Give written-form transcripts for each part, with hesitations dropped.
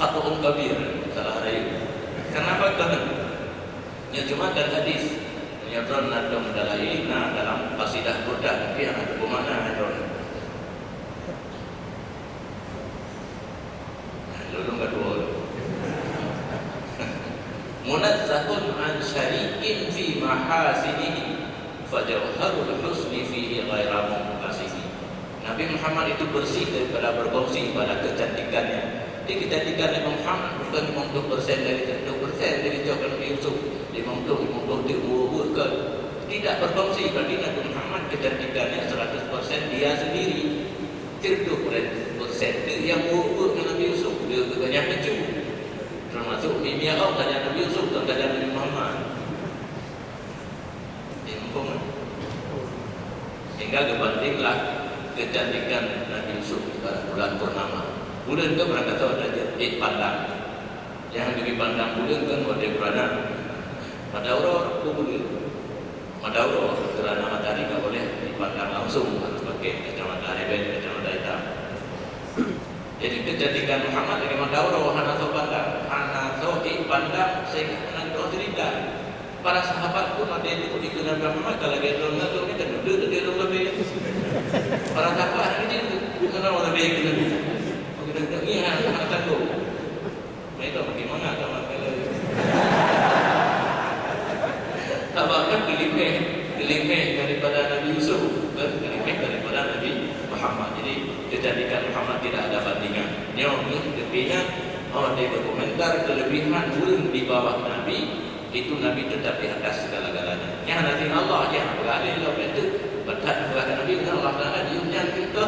khata'un kabir, salah rayu. Kenapa kan? Ya cuma dan hadis menyadron nadom dalai dalam qasidah burdah tapi yang ada bermakna nadom. Lulung kedua. Munazzahun an syarikin fi mahasinihi fajawharul husni fihi ghaira munqasimi. Nabi Muhammad itu bersih daripada berkongsi pada kecantikannya. Jadi kecantikan Nabi Muhammad bukan 50% dari 100% dari coklat Nabi Yusuf 50 ke tidak berkongsi. Berarti Nabi Muhammad kecantikannya 100% dia sendiri. 30% yang buruk dengan Nabi Yusuf dia banyak lucu. Termasuk Mimia kau tanya Nabi Yusuf dan tanya Nabi Muhammad. Sehingga kebandinglah kecantikan Nabi Yusuf pada bulan purnama. Bulan itu pernah kata ada jadi pandang. Yang lebih pandang bulan kan pada kerana Madauro itu bulan. Madauro kerana matahari tak boleh dipandang langsung, harus pakai kacamata rebel, kacamata hitam. Jadi kecantikan Muhammad dari Madauro hana so pandang, hana so pandang sehingga menang cerita. Para sahabat pun ada yang ikut Nabi Muhammad kalau dia dulu kita duduk dia dulu lebih. Para sahabat ini kenal lebih Nabi. Kita ni hang tangguh. Mereka bagaimana kawan kalian? Tabakan gelimeh daripada Nabi Yusuf dan gelimeh daripada Nabi Muhammad. Jadi kecantikan Muhammad tidak ada bandingan. Nyonya kepinya dia berkomentar kelebihan bulan di bawah Nabi. Itu Nabi tetap di atas segala-galanya. Yang nanti Allah yang beralih lalu itu berkat kepada Nabi Allah Taala diunyang kita.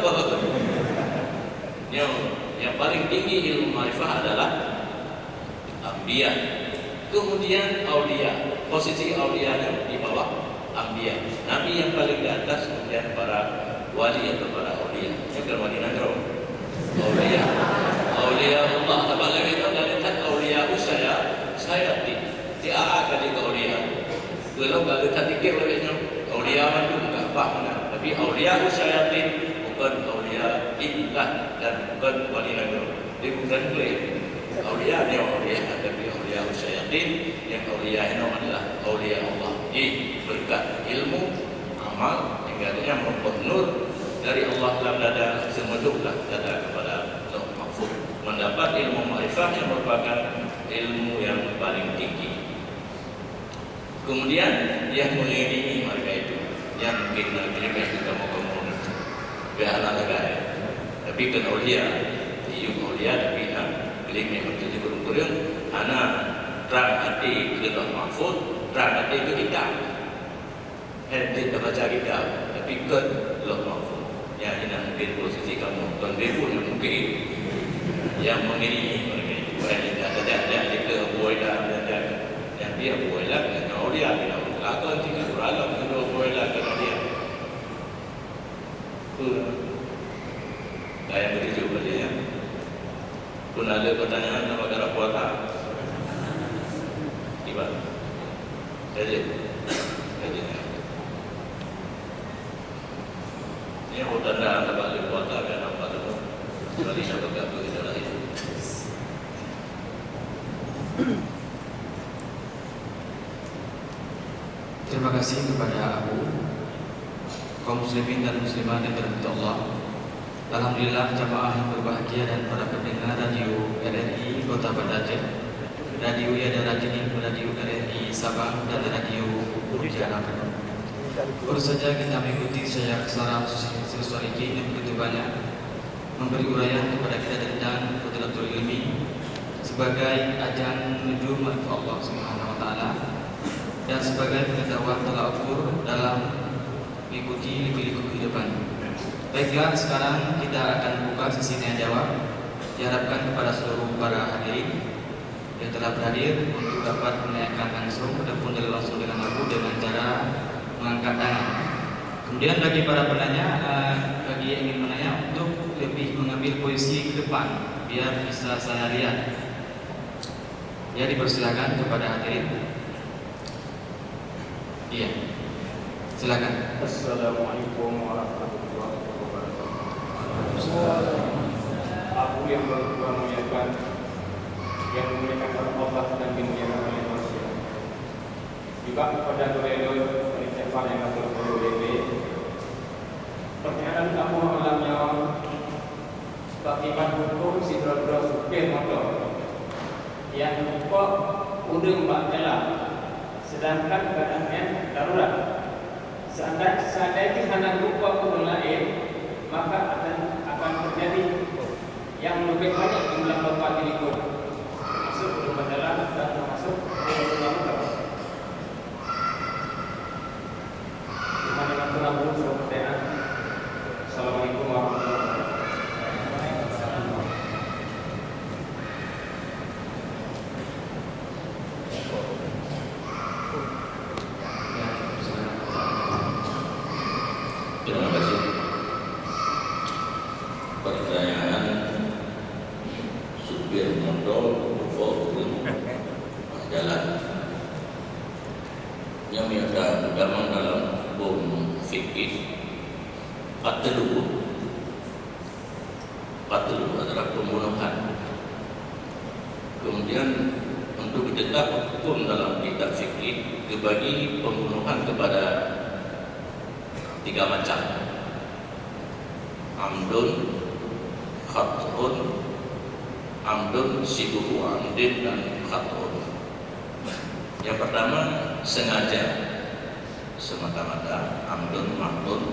Yang paling tinggi ilmu ma'rifah adalah Anbiya. Kemudian Aulia. Posisi Aulia di bawah Anbiya. Nabi yang paling di atas, kemudian para wali atau para Aulia. Bukan wali nagro. Aulia Allah. Apa lagi itu dari tak Aulia saya tidak kali Aulia. Kalau kalau tak fikir lebihnya Aulia itu enggak apa tapi Aulia Usyayatin bukan Aulia Illah dan bukan wali nagro. Dia bukan klaim Aulia dia Aulia tapi Aulia Usyayatin yang Aulia itu adalah Aulia Allah. Jadi berkat ilmu amal hingga dia memperoleh nur dari Allah dalam dada semeduklah dada kepada Lauh Mahfuz. Mendapat ilmu ma'rifah yang merupakan ilmu yang paling tinggi. Kemudian yang mengiringi mereka itu yang mungkin mereka kita mau kemudian biarlah negara tapi kan Aulia diuk Aulia tapi nak gelimnya untuk dikurung-kurung anak terang hati ke Lauh Mahfuz, terang hati ke kita hendak baca kita tapi ke Lauh Mahfuz yang ini mungkin posisi kamu tuan debu yang mungkin yang mengiringi mereka itu bukan tidak kita boleh yang dia boleh lah Aulia tidak melakukan tinggal beralam kedua boleh lah kerana dia yang bertujuh pada dia pun ada pertanyaan nama gara puasa tiba saja ini aku tanda anda balik puasa dan nampak tu sekali saya berkata kita lah itu Terima kasih kepada Abu, kaum muslimin dan muslimat yang dirahmati Allah. Alhamdulillah jamaah yang berbahagia dan para pendengar radio RRI Kota Banda Aceh, radio Yada Rajini, radio RRI Sabah dan radio Urjana Penuh. Baru saja kita mengikuti Syekh Salam Sosiologi yang begitu banyak memberi uraian kepada kita tentang Fadilatul Ilmi sebagai ajang menuju ma'rifah Allah Subhanahu wa taala dan sebagai pengetahuan tolak ukur dalam mengikuti liku-liku kehidupan. Baiklah, sekarang kita akan buka sesi tanya jawab. Diharapkan kepada seluruh para hadirin yang telah berhadir untuk dapat menanyakan langsung ataupun langsung dengan Abu dengan cara mengangkat tangan. Kemudian bagi para penanya, bagi yang ingin menanya untuk lebih mengambil posisi ke depan biar bisa saya lihat. Ya, dipersilakan kepada hadirin. Iya, silakan. Assalamualaikum warahmatullahi wabarakatuh. Aku yang bermuliakan yang dimuliakan oleh Allah dan dimuliakan oleh manusia. Juga kepada Toledo Penitia yang atur PDB. Pertanyaan kamu alamnya bagaimana hukum si dua-dua supir motor yang lupa udang baktela sedangkan keadaannya darurat. Seandainya hanya lupa udang lain, maka akan terjadi yang lebih banyak jumlah bapak diriku, termasuk udang baktela dan termasuk udang motor. Di mana pun aku suruh pertanyaan. Assalamualaikum warahmatullahi wabarakatuh. Terima kasih. Pertanyaan supir motor lupa jalan. Yang ada dalam hukum fikih, qatlu adalah pembunuhan. Kemudian untuk ditetap hukum dalam kitab fikih dibagi pembunuhan kepada 3 macam: amdun, khat'un, amdun, sibuhu amdin, dan khat'un. Yang pertama sengaja semata-mata, amdun, mahdun.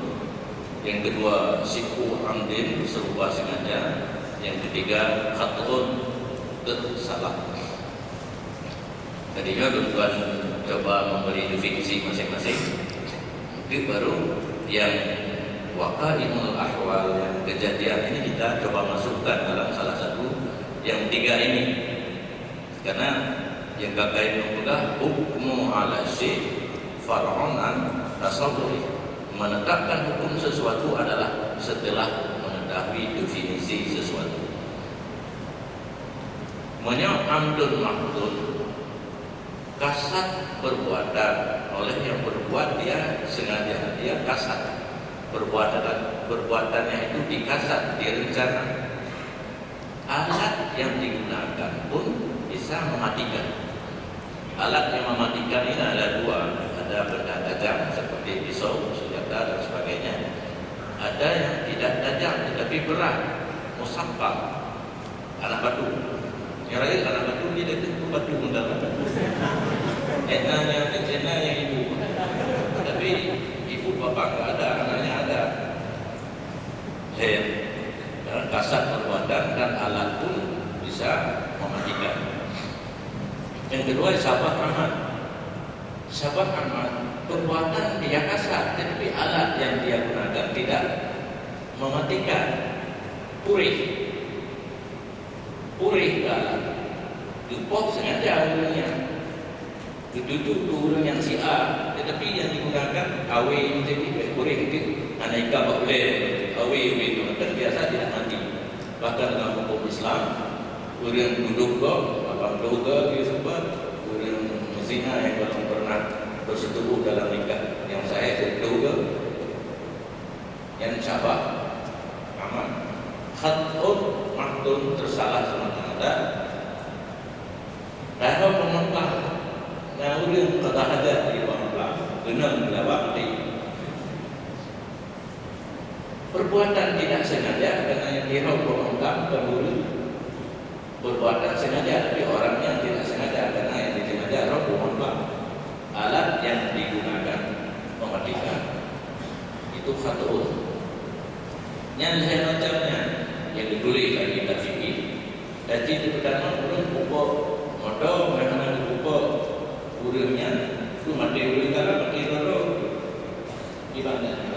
Yang kedua sibuhu amdin, serupa sengaja. Yang ketiga khat'un, salah. Tadinya tuan coba memberi definisi masing-masing. Itu baru yang waqa'imul ahwal, yang kejadian ini kita coba masukkan dalam salah satu yang 3 ini. Karena yang kakak mempegang hukmu ala syai' far'un an tasawwuri. Menetapkan hukum sesuatu adalah setelah mengetahui definisi sesuatu. Amdun mahdun, kasat perbuatan oleh yang berbuat, dia sengaja, dia kasat perbuatannya itu dikasat, direncana. Alat yang digunakan pun bisa mematikan. Alat yang mematikan ini ada 2, ada benda tajam seperti pisau, senjata dan sebagainya. Ada yang tidak tajam tetapi berat, musaffah, anak batu. Yang lain anak batu, dia tentu batu mendalam. Enaknya ibu, tapi ibu bapak nggak ada, anaknya ada. Kasat perbuatan dan alat pun bisa mematikan. Yang kedua sabah amat. Sabah amat, perbuatan dia kasat, tetapi alat yang dia gunakan tidak mematikan. Purih ke alat. Dipot sengaja ulangnya. Ditutup ulung yang si A, tetapi yang digunakan awe ini jadi purih itu. Anaika boleh awe itu kan biasa tidak mati. Bahkan dalam hukum Islam, orang duduk abang doga dia sempat, orang zina yang belum pernah bersetubuh dalam nikah, yang saya doga, yang sabah aman, khat'un mahdun, tersalah semata-mata. Kalau pemempah, nah orang kata ada di pemempah, benar melawat di. Perbuatan tidak sengaja karena yang dirau pemempah pemburu. Perbuatan sengaja tapi orangnya tidak sengaja karena yang disengaja roh pemempah. Alat yang digunakan mematikan itu khat'un. Yang lain macamnya yang ditulis lagi kita fikih. Jadi itu pertama urang pokok modal mereka pokok urangnya itu mati urang kalau mati roh gimana?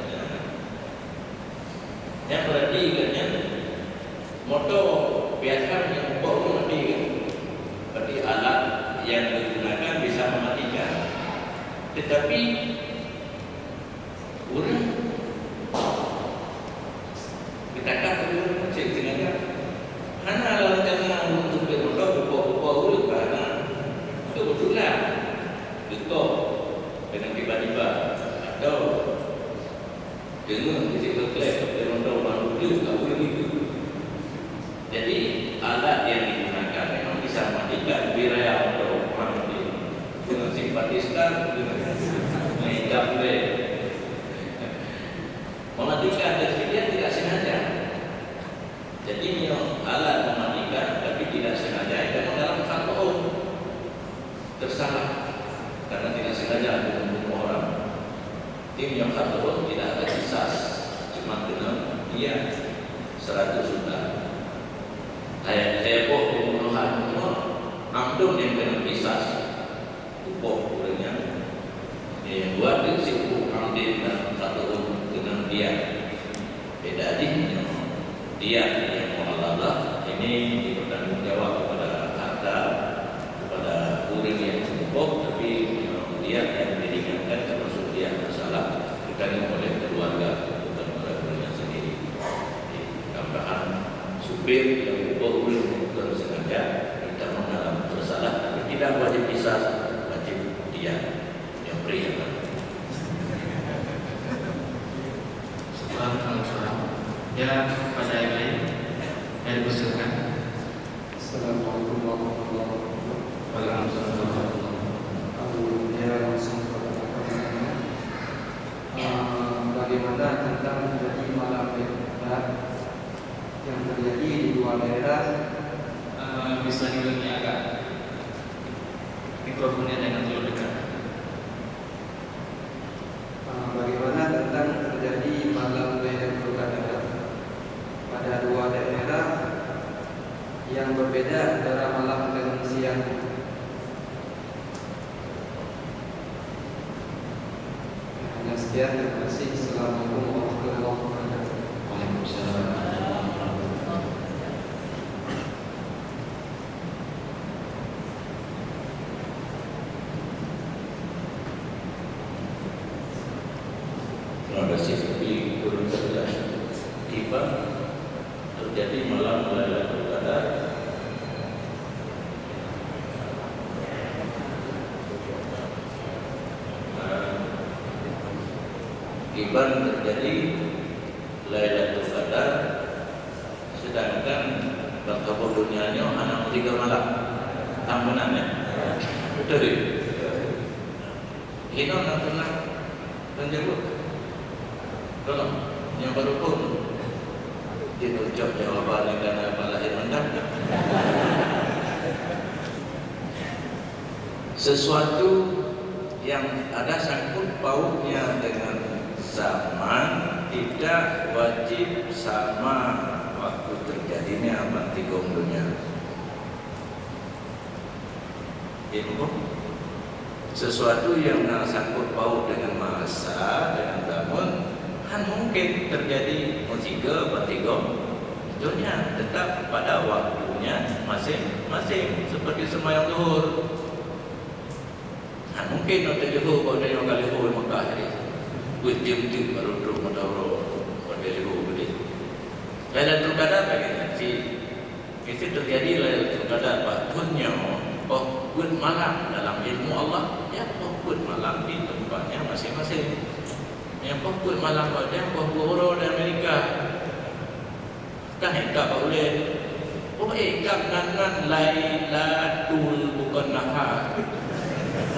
Yang berarti ikannya motor biasa yang pokok mati kan? Berarti alat yang digunakan bisa mematikan. Tetapi orang kita kata orang macam sengaja. Karena alat karena untuk bermotor pokok urang karena kebetulan betul dengan tiba-tiba atau dengan kecil klep bermotor malu juga urang itu. Jadi alat yang digunakan memang bisa mematikan. fatwa tidak ada kisah, cuma kena dia 100 juta. Saya pembunuhan amdum yang kena kisah, upah kurangnya. Yang buat itu si amdin dan fatwa kena dia. Beda dia yang mengelola ini bertanggungjawab kepada harta, kepada kuring yang cukup, tapi dia yang diringankan termasuk dia bersalah ditanggung oleh keluarga, bukan oleh dirinya sendiri. Tambahan supir yang kuring bukan sengaja ditanggung dalam bersalah, tapi tidak wajib kisah, wajib dia yang beri. Ya, pada yang lain yang dipersilakan. Assalamualaikum warahmatullahi wabarakatuh. Waalaikumsalam. Bagaimana tentang terjadi malam yang terjadi di dua daerah? Bisa diulangi agak mikrofonnya jangan terlalu dekat. Bagaimana tentang terjadi malam Lailatul Qadar pada dua daerah yang berbeda antara malam dengan siang? Hanya sekian, terima kasih. Assalamualaikum warahmatullahi wabarakatuh. Waalaikumsalam. Terima kasih. Tapi turun saja tiba terjadi malam Lailatul Qadar. Iban terjadi Lailatul Qadar, sedangkan bakal dunianya hanya 3 malam. Tampunannya betul. Ini orang tenang dan jauh. Tolong yang baru pun dia ucap jawabannya karena apa lahir mendadak. Sesuatu yang ada sangkut pautnya dengan zaman tidak wajib sama waktu terjadinya bantigong dunia. Ilmu sesuatu yang sangkut paut dengan masa, dengan zaman, kan mungkin terjadi musibah bantigong dunia, tetap pada waktunya masing-masing, seperti sembahyang zuhur. Kan mungkin waktu zuhur kalau dia kali zuhur Mekah hari jam baru duduk madaro pada zuhur begitu. Lailatul Qadar bagaimana sih? Itu terjadi Lailatul Qadar waktunya buat malam dalam ilmu Allah, ya buat malam di tempatnya masing-masing. Yang buat malam pada buat di Amerika kan ikap boleh. Ikap dengan Lailatul bukan nahar.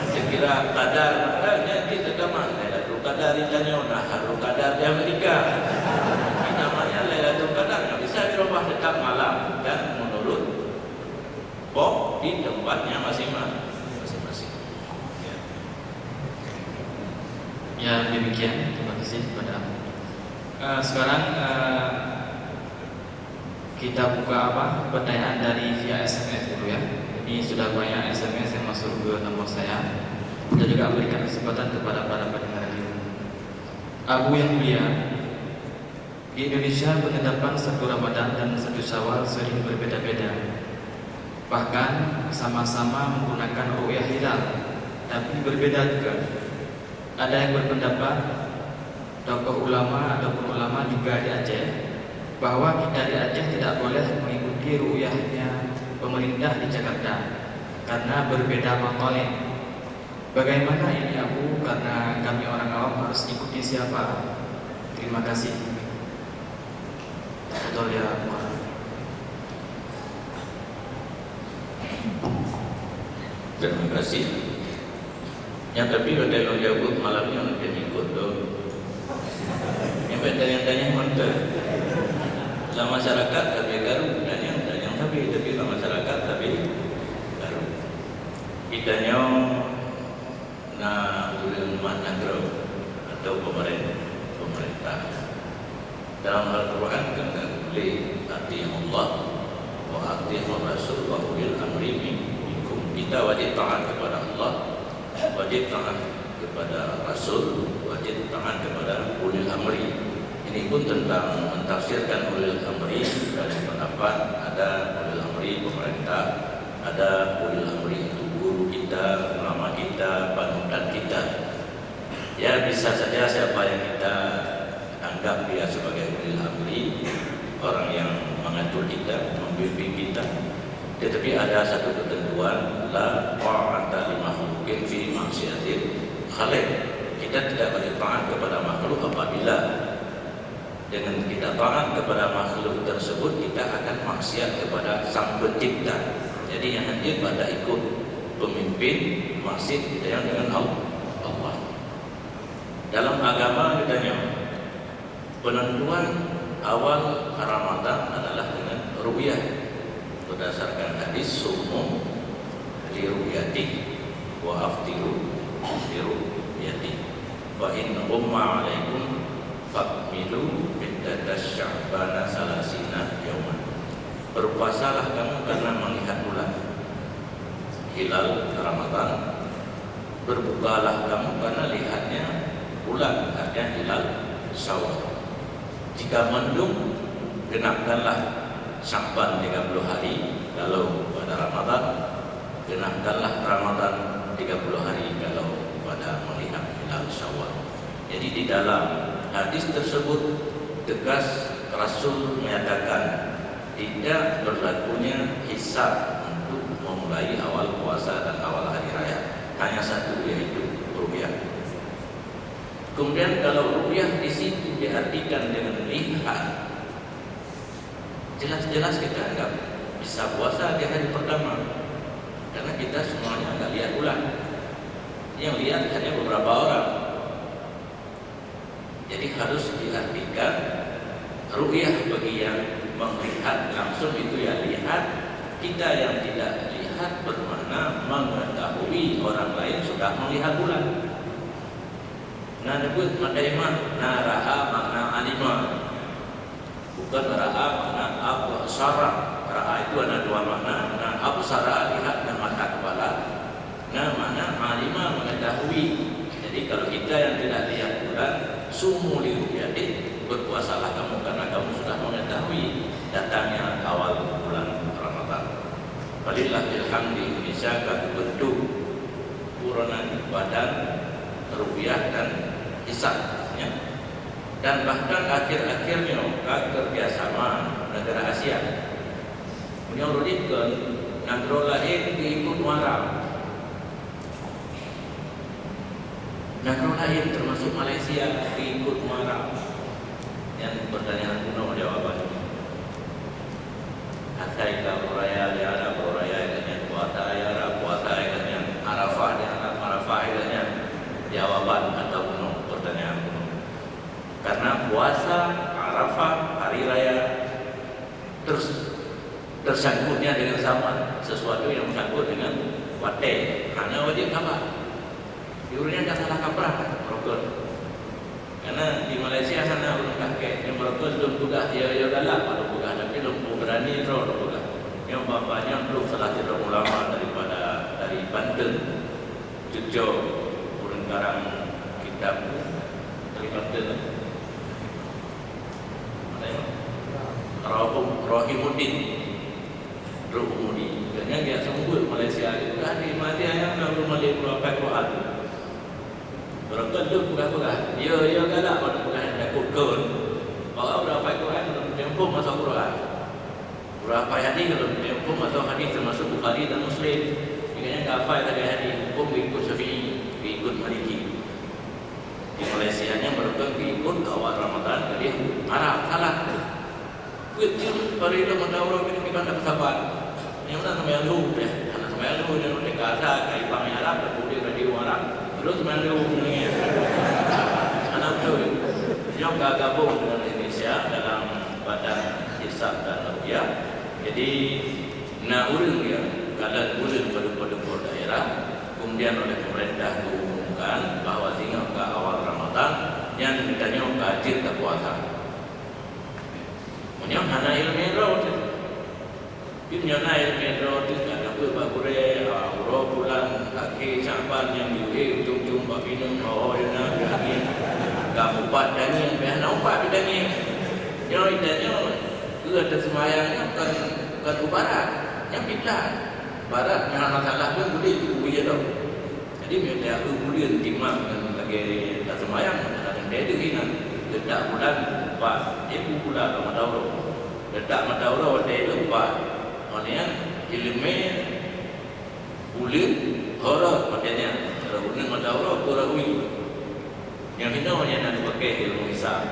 Sekira Qadar makanya kita kemana Lailatul Qadar ditanya Naharul Qadar di Amerika. Ini namanya Lailatul Qadar, nggak bisa dirubah tetap malam dan menurut di tempatnya masing-masing. Ya demikian, terima kasih kepada sekarang kita buka pertanyaan dari via SMS dulu ya. Ini sudah banyak SMS yang masuk ke nomor saya. Kita juga berikan kesempatan kepada para pendengar radio. Abu yang mulia, di Indonesia penetapan 1 Ramadan dan 1 Syawal sering berbeda-beda. Bahkan sama-sama menggunakan ru'yah hilal, tapi berbeda juga. Ada yang berpendapat, tokoh ulama ataupun ulama juga di Aceh, bahwa kita di Aceh tidak boleh mengikuti ru'yahnya pemerintah di Jakarta karena berbeda maqalid. Bagaimana ini Abu? Karena kami orang awam harus ikuti siapa? Terima kasih. Betul ya, Terima kasih. Yang tapi ada yang jawab malamnya nanti ikut dong. Yang tanya mana? Sama masyarakat tapi garu tanya tapi sama masyarakat tapi garu. Kitanya na ulun managro atau pemerintah. Dalam Al-Quran kan boleh ati Allah wa ati Rasul wa ulil amri minkum. Kita wajib taat kepada Allah, wajib taat kepada Rasul, wajib taat kepada ulil amri. Ini pun tentang mentafsirkan ulil amri dari pendapat ada ulil amri pemerintah, ada ulil amri itu guru kita, ulama kita, panutan kita. Ya bisa saja siapa yang kita anggap dia sebagai ulil amri, orang yang mengatur kita, membimbing kita. Tetapi ada satu ketentuan, la ta'ata li makhluqin fi maksiatil khaliq. Kita tidak boleh taat kepada makhluk apabila dengan kita taat kepada makhluk tersebut kita akan maksiat kepada Sang Pencipta. Jadi yang hadir pada ikut pemimpin maksiat kita yang dengan Allah. Dalam agama katanya penentuan awal Ramadan adalah dengan ru'yah berdasarkan hadis sumu li ru'yati wa aftiru li ru'yati wa in umma alaikum fakmilu iddatas sya'bana salasina yauman. Berpuasalah kamu karena melihat bulan hilal Ramadan, berbukalah kamu karena lihatnya bulan, artinya hilal Syawal. Jika mendung, genapkanlah Sya'ban 30 hari. Kalau pada Ramadan, genapkanlah Ramadan 30 hari kalau pada melihat hilal Syawal. Jadi di dalam hadis tersebut tegas Rasul menyatakan tidak berlakunya hisab untuk memulai awal puasa dan awal hari raya. Hanya satu, yaitu ru'yah. Kemudian kalau ru'yah di situ diartikan dengan lihat, jelas-jelas kita anggap bisa puasa di hari pertama, karena kita semuanya nggak lihat bulan. Yang lihat hanya beberapa orang. Jadi harus diartikan ru'yah bagi yang melihat langsung itu ya lihat. Kita yang tidak lihat bermakna mengetahui orang lain sudah melihat bulan. Nah, disebut madaimah, nah ra'a makna alima, bukan ra'a makna absara. Ra'a itu ada dua makna. Nah, absara lihat dengan mata kepala. Nah, makna alima mengetahui. Jadi kalau kita yang tidak lihat bulan, sumu li ru'yati, berpuasalah kamu karena kamu sudah mengetahui datangnya awal bulan Ramadan. Walillahil hamdi, Indonesia kaki bentuk buronan badan rupiah dan hisab, ya. Dan bahkan akhir-akhirnya kerjasama negara Asia menyuruhkan negara lain diikut waram. Negara lain termasuk Malaysia diikut waram. Yang pertanyaan kuno jawabannya. Asaika beraya di Arab, beraya dengan puasa Arab, puasa dengan Arafah di Arab, Arafah dengan jawaban atau kuno, pertanyaan kuno. Karena puasa Arafah hari raya tersangkutnya dengan zaman, sesuatu yang bersangkut dengan wate, hanya wajib kabar. Diurutnya tak salah kaprah, rokok. Karena di Malaysia sana orang kakek yang merokok belum juga dia galak kalau bukan, tapi belum berani roh bukan. Yang bapaknya belum salah tidak ulama dari Banten, cucu orang karang kitab dari Banten. Mana yang? Rohimuddin, Rohimuddin. Karena dia sungguh Malaysia itu di Malaysia yang belum melihat berapa Quran. Berapa tu bukan-bukan. Ya galak pada bukan takut kon. Bawa berapa Quran dalam tempoh masuk Quran. Berapa hadis dalam tempoh masuk hadis termasuk Bukhari dan Muslim. Jika hafal tadi hadis, hukum ikut Syafi'i, ikut Maliki. Di Malaysia nya berapa ikut awal Ramadan jadi Arab salah. Kecil pada itu mendahulu ini kita tak sabar. Yang mana sama yang lu ya, anak sama yang lu dan mereka ada kayak pang Arab dan kemudian radio Arab. Terus mendahulu ni, anak tu yang gabung dengan Indonesia dalam badan hisab dan rupiah. Jadi nak urang dia kalau urang pada daerah, kemudian oleh pemerintah diumumkan bahawa hingga ke awal Ramadan Ramadan yang ditanya kaji tak puasa. Punya hana ilmu roh tu. Punya hana ilmu roh tu ada apa bagure roh bulan akhir Syaban yang diuji ujung-ujung bab minum roh dan lagi kamu empat dani yang nampak dani. Yang idanya ke atas semayangnya kan barat yang bidlah. Barat yang anak salah pun boleh diuji dah. Jadi dia kemudian timang dan lagi tak semayang dan dia dengan letak bulan empat, bulan Ramadan. Letak Ramadan dia empat. Maksudnya ilmu bulan horor maksudnya kalau bulan Ramadan kurawui. Yang ini hanya nak dipakai ilmu hisab.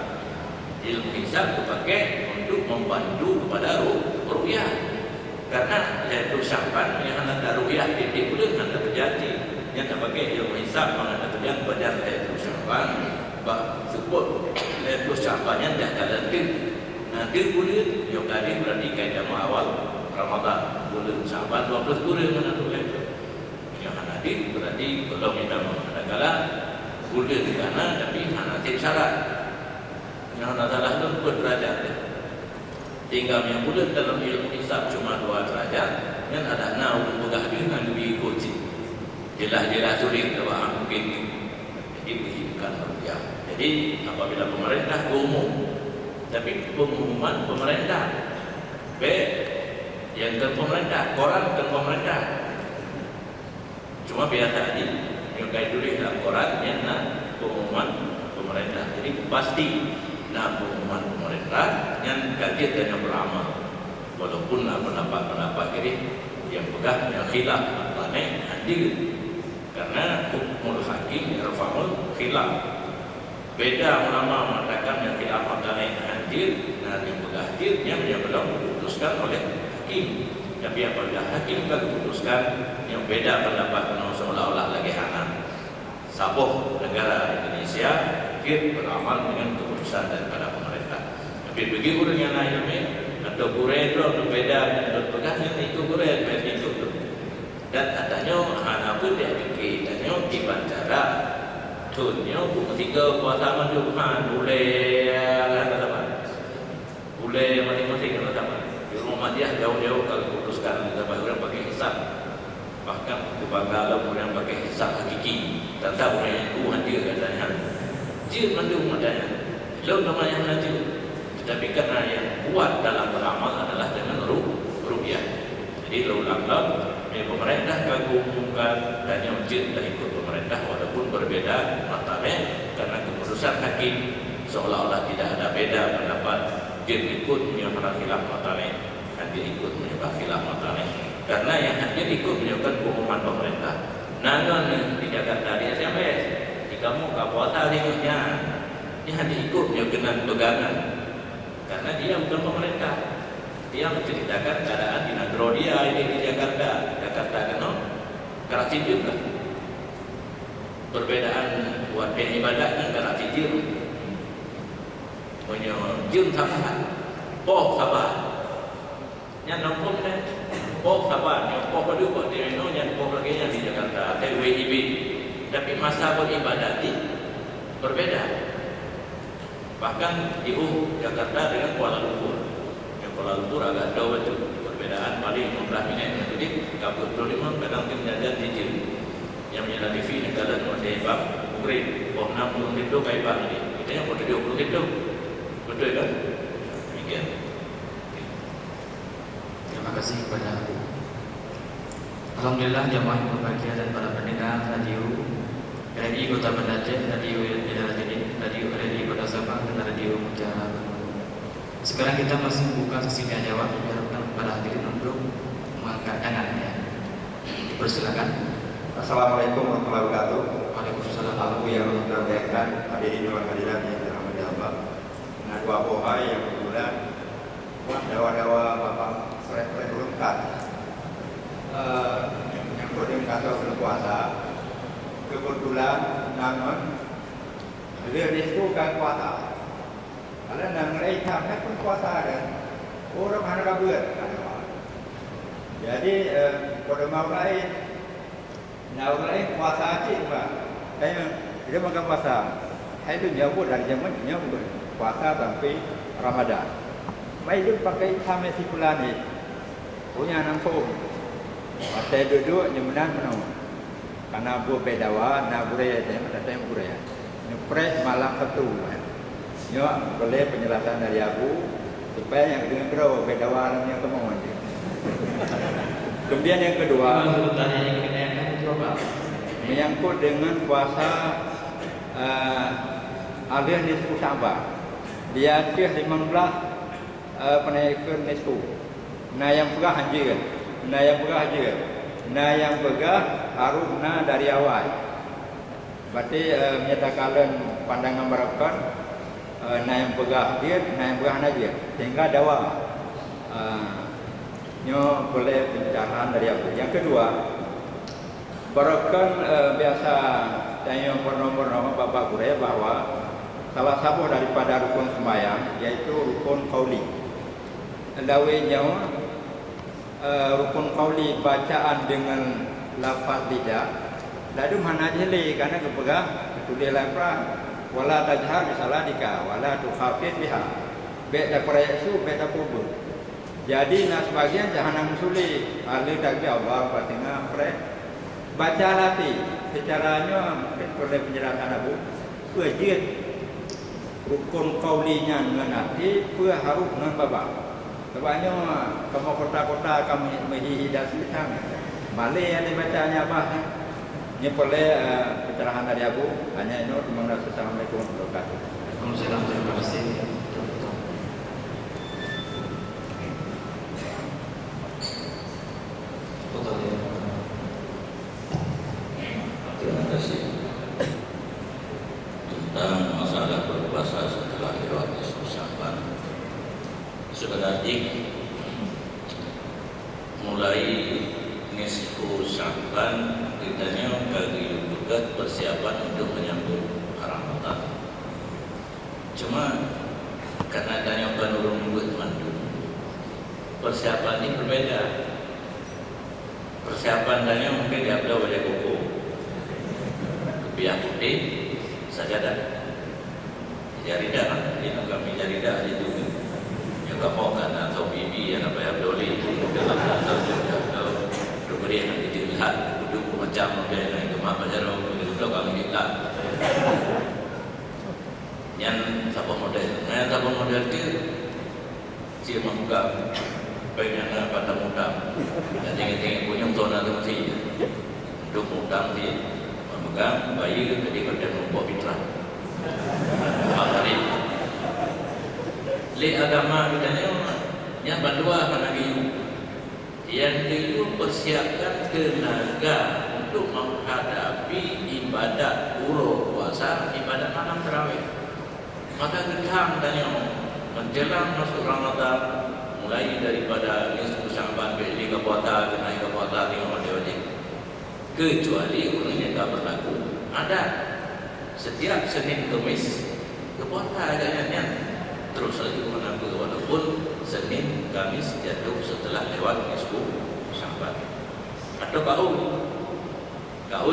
Ilmu hisab dipakai untuk membantu kepada ru'yah. Karena yaitu Syaban yang ada ru'yah titik bulan ada terjadi. Yang tak pakai ilmu hisab mana terjadi pada yaitu Syaban. Bah sebut yaitu Syaban yang dah dalam nanti bulan yang tadi berarti kaitan awal Ramadan bulan Syaban 12 bulan mana tu itu. Yang nanti berarti kalau kita mengadakan bulan di sana tapi nanti syarat. Yang salah itu berderajat. Tinggal yang bulan dalam ilmu hisab cuma 2 derajat. Yang ada 6 pegah dengan lebih kunci. Jelas-jelas sulit kalau mungkin. Jadi bukan rupiah. Jadi apabila pemerintah umum, tapi pengumuman pemerintah, yang ke pemerintah, koran ke pemerintah. Cuma biasa aja. Yang kait tulis dalam koran yang nak pengumuman pemerintah. Jadi pasti nak pengumuman pemerintah yang kajian dan yang beramal. Walaupun pendapat-pendapat ini yang pegang yang khilaf maknanya hadir. Karena hukumul hakim irfa'ul khilaf. Beda ulama mengatakan yang khilaf maknanya hadir dan yang pegang hadir yang belum diputuskan oleh hakim. Tapi apabila hakim telah diputuskan yang beda pendapat seolah-olah lagi anak sabuh negara Indonesia kita beramal dengan keputusan daripada pemerintah. Tapi bagi orang yang lain atau gurau itu berbeda dan berpegang yang itu gurau itu dan katanya anak pun dia fikir katanya di bandara tunnya buku 3 puasa manduhan boleh boleh masing-masing kalau sama di rumah dia jauh-jauh kalau putuskan sampai orang pakai hisab bahkan di Bangala orang pakai hisab hakiki tak tahu orang Tuhan dia katanya dia mandu matanya lalu namanya nanti tetapi karena yang kuat dalam beramal adalah dengan rupiah. Jadi ulang-ulang pemerintah kagumkan dan yang jin dah ikut pemerintah walaupun berbeda matanya karena keputusan hakim seolah-olah tidak ada beda pendapat jin ikut menyebabkan khilaf matanya hadir ikut menyebabkan khilaf matanya karena yang hadir ikut menyebabkan pengumuman pemerintah. Nangan di Jakarta di SMS di kamu tak puasa tengoknya dia hadir ikut menyebabkan pegangan karena dia bukan pemerintah. Dia menceritakan keadaan di negara dia ini di Jakarta kan Karachi juga. Perbedaan buat ibadat dengan Karachi juga. Punya jum sabar, poh sabar. Yang nampun kan, poh sabar. Yang poh kedua buat dia ini yang poh lagi yang di Jakarta, TWIB. Tapi masa beribadat ini berbeda. Bahkan di Jakarta dengan Kuala Lumpur. Kuala Lumpur agak jauh itu perbedaan paling 15 minit. Jadi 45 kadang tim jajan di jim yang menyala TV negara di Bang Ukrin. 60 itu kayak Bang ini. Kita yang 70 itu. Betul kan? Demikian. Terima kasih kepada Alhamdulillah jamaah yang berbahagia dan para pendengar radio RRI Kota Banda Aceh, radio RRI Kota Sabah dan radio Mutiara. Sekarang kita masih buka sesi tanya jawab. Diharapkan kepada hadirin untuk mengangkat tangan ya. Dipersilakan. Assalamualaikum warahmatullahi wabarakatuh. Waalaikumsalam. Aku yang menyampaikan hadirin dan hadirat yang dirahmati Allah. Nah, dua pohai yang kebetulan dawa-dawa bapak sore-sore lengkap. Yang menyangkut dengan kata berpuasa. Kebetulan namun dia diskusikan puasa. Kalau nak meraihkan pun puasa ada orang mana kabut. Jadi pada mau lain puasa aja pak. Dia makan puasa. itu nyambut dari zaman nyambut puasa sampai Ramadan. Mai lu pakai hitam si bulan ni. Punya nampung. Mata duduk nyemenan menau. Karena bu bedawa na bure ada tem bure. Nyepres malam satu. Nyo boleh penjelasan dari aku supaya yang dengan bro bedawa yang kemauan dia. Kemudian yang kedua, menyangkut dengan puasa alih nisfu Sya'ban. Dia tiah 15 penaikan nisfu. Nah yang pegah haji. Nah yang pegah harus dari awal. Berarti menyatakan pandangan barakan nah yang pegah dia, nah yang pegah haji. Sehingga dawa nyo boleh pencerahan dari aku. Yang kedua, barakan biasa yang nomor Bapak Gure bahwa salah satu daripada rukun sembahyang yaitu rukun qauli. Lawenya rukun qauli bacaan dengan lafaz lidah. Lalu mana jeli karena kepegang tulis lapar wala tajhar bisaladika wala tukhafid biha. Beda proyeksi beda kubur. Jadi nak sebagian jangan musuli ahli takbir Allah patina pre baca latih secaranya mungkin perlu penjelasan Abu wajib rukun qaulinya dengan hati พื่อ harus dengan babak sebabnya kamu kota-kota kamu menghihidas kita malih yang dibacanya apa ini boleh pencerahan dari Abu hanya ini terima kasih. Assalamualaikum warahmatullahi wabarakatuh. Waalaikumsalam, terima kasih. Terima kasih. Tentang masalah berpuasa setelah lewat nisfu Sya'ban. Sebenarnya mulai nisfu Sya'ban kitanya bagi juga persiapan untuk menyambut Ramadan. Cuma karena adanya penurun buat mandu, persiapan ini berbeda. Persiapan tanya mungkin diambil oleh koko, kebiak putih, sajadah, jaridah, ini kami jaridah itu, yang kamu kan atau bibi yang apa yang boleh itu, atau diberi yang dilihat, duduk macam apa yang itu apa jarum, itu kami kita. Yang siapa model itu, dia membuka. Pengen pada muda, jangan punyung zona tu mesti, duk muda mesti memegang bayi jadi kerja membuat fitrah. Makari, le agama kita ni yang berdua kan lagi, yang itu persiapkan tenaga untuk menghadapi ibadat urut puasa, ibadat malam tarawih. Maka kita tanya menjelang masuk Ramadan. Mulai daripada nisfu Sya'ban beli ke puasa, naik ke puasa tengok wajib. Kecuali orang yang tak berlaku ada setiap Senin Khamis ke puasa agaknya terus lagi menangguh walaupun Senin Khamis jatuh setelah lewat nisfu Sya'ban. Atau kau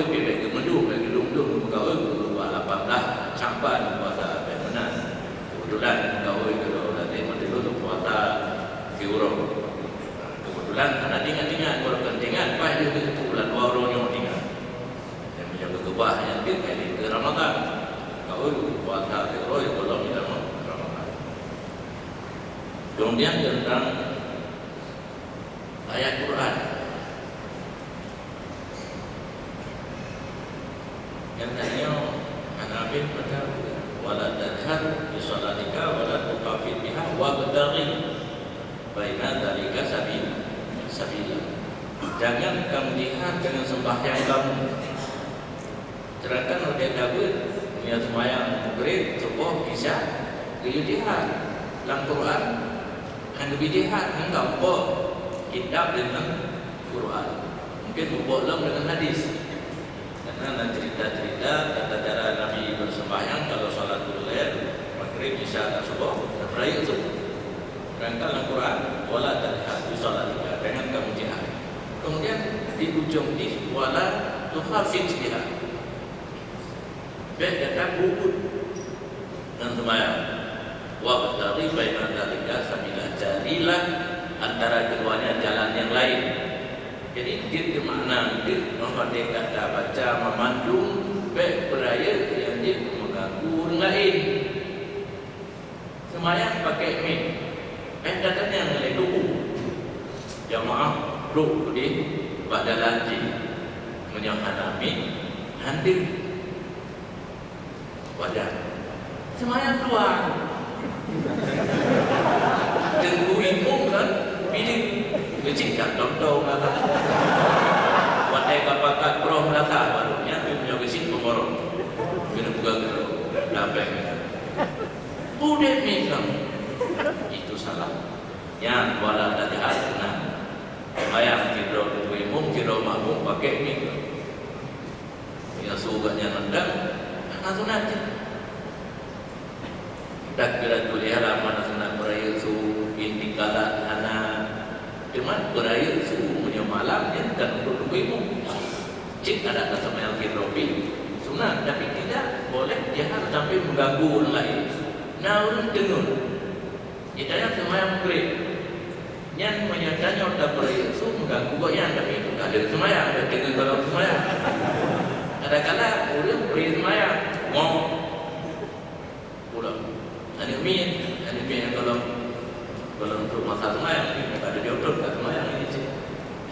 bebek kemedu bagi dum kau lupa 18 Sya'ban puasa benar. Kebetulan kau kalau nanti mendelur puasa Euro. Kebetulan anak tinggal kalau kentingan baik itu bulan baru yang tinggal. Yang menjaga kebah yang kali ke Ramadan. Kau puasa Euro yang belum tidak Ramadan. Kemudian tentang ayat Quran. Yang tanya Nabi berkata wala tadhar bi salatika wala tuqafid biha wa badaghi baina dzalika sabila. Jangan kamu jihad dengan sembahyang kamu. Sedangkan oleh Daud niat sembahyang maghrib, subuh, isya, dia jihad. Dalam Quran kan lebih jihad enggak apa kitab dengan Quran. Mungkin membolong dengan hadis. Karena cerita-cerita tata cara Nabi bersembahyang kalau salatul lail, maghrib, isya dan subuh, terakhir subuh. Berangkat Al-Quran wala tadhar bi salatika, dengan kamu jihad. Kemudian di ujung ini wala tukhafid biha. Baik kata bubut dan sembahyang. Wa batari baina dzalika sabila, carilah antara keduanya jalan yang lain. Jadi dia makna dia menghadirkan baca memandu baik beraya yang dia mengganggu orang lain. Sembahyang pakai min, datangnya yang lain dulu. Jamaah duduk di pada lanji menyahana min hadir wajah. Sembahyang keluar. Tunggu imam kan pilih kecilkan dong lah. Wadai kapakat bro lata barunya punya kecil pemorong. Kena buka gerok dapat. Udah mikam itu salah. Yang wala tajahal nah. Bayang kira tunggu imam kira makmum pakai mikam. Yang sugatnya nendang langsung nanti. Takbiratul ihram mana sunat beraya su inti kala ana cuman beraya su punya malam ya kan untuk ibu cik ada kata yang fitrofi sunat tapi tidak boleh dia harus sampai mengganggu orang lain. Nah orang dengar kita yang semua yang murid yang menyatakan orang beraya su mengganggu yang tapi itu ada semua yang ada dengar kalau semua yang ada kala orang beri semua yang mau pulang. Ada min kalau untuk masalah semayang ada diutur kat semayang ini sih.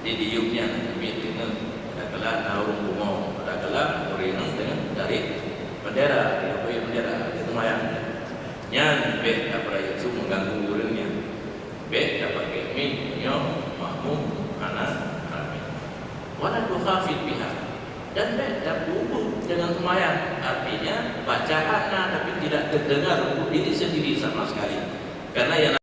Jadi diumnya min dengan kala naurung kumau, kala orang dengan dari bendera, dia punya bendera di semayang. Nyan bet apa itu mengganggu orangnya. Bet dapat min nyom makmum anak amin. Wala tukhafid biha. Dan tidak duduk dengan semayang, artinya bacaan tapi tidak terdengar untuk diri sendiri sama sekali. Karena yang